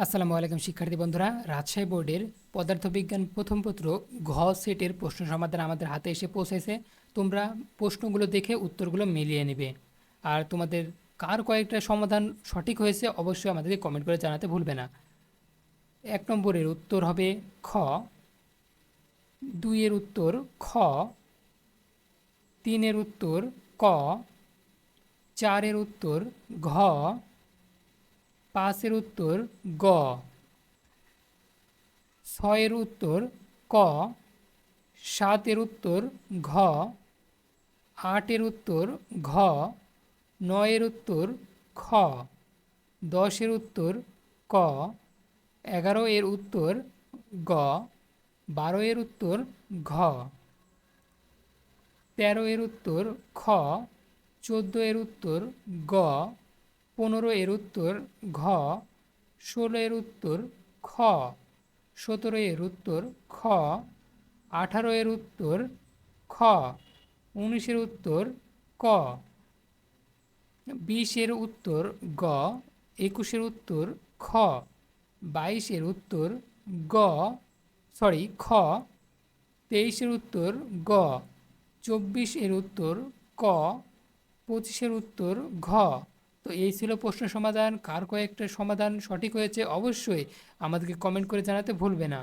আসসালামু আলাইকুম শিক্ষার্থী বন্ধুরা, রাজশাহী বোর্ডের পদার্থবিজ্ঞান প্রথম পত্র ঘ সেটের প্রশ্ন সমাধান আমাদের হাতে এসে পৌঁছেছে। তোমরা প্রশ্নগুলো দেখে উত্তরগুলো মিলিয়ে নেবে। আর তোমাদের কার কয়েকটা সমাধান সঠিক হয়েছে অবশ্যই আমাদেরকে কমেন্ট করে জানাতে ভুলবে না। 1 নম্বরের উত্তর হবে খ, 2-এর উত্তর খ, 3-এর উত্তর ক, 4-এর উত্তর ঘ, 5-এর উত্তর গ, 6-এর উত্তর ক, 7-এর উত্তর ঘ, 8-এর উত্তর ঘ, 9-এর উত্তর খ, 10-এর উত্তর ক, 11-এর উত্তর গ, 12-এর উত্তর ঘ, 13-এর উত্তর খ, 14-এর উত্তর গ, 15-এর উত্তর ঘ, 16-এর উত্তর খ, 17-এর উত্তর খ, 18-এর উত্তর খ, 19-এর উত্তর ক, 20-এর উত্তর গ, 21-এর উত্তর খ, 22-এর উত্তর গ খ, 23-এর উত্তর গ, 24-এর উত্তর ক, 25-এর উত্তর ঘ। তো এই ছিল প্রশ্ন সমাধান। কার কয়েকটা সমাধান সঠিক হয়েছে অবশ্যই আমাদেরকে কমেন্ট করে জানাতে ভুলবে না।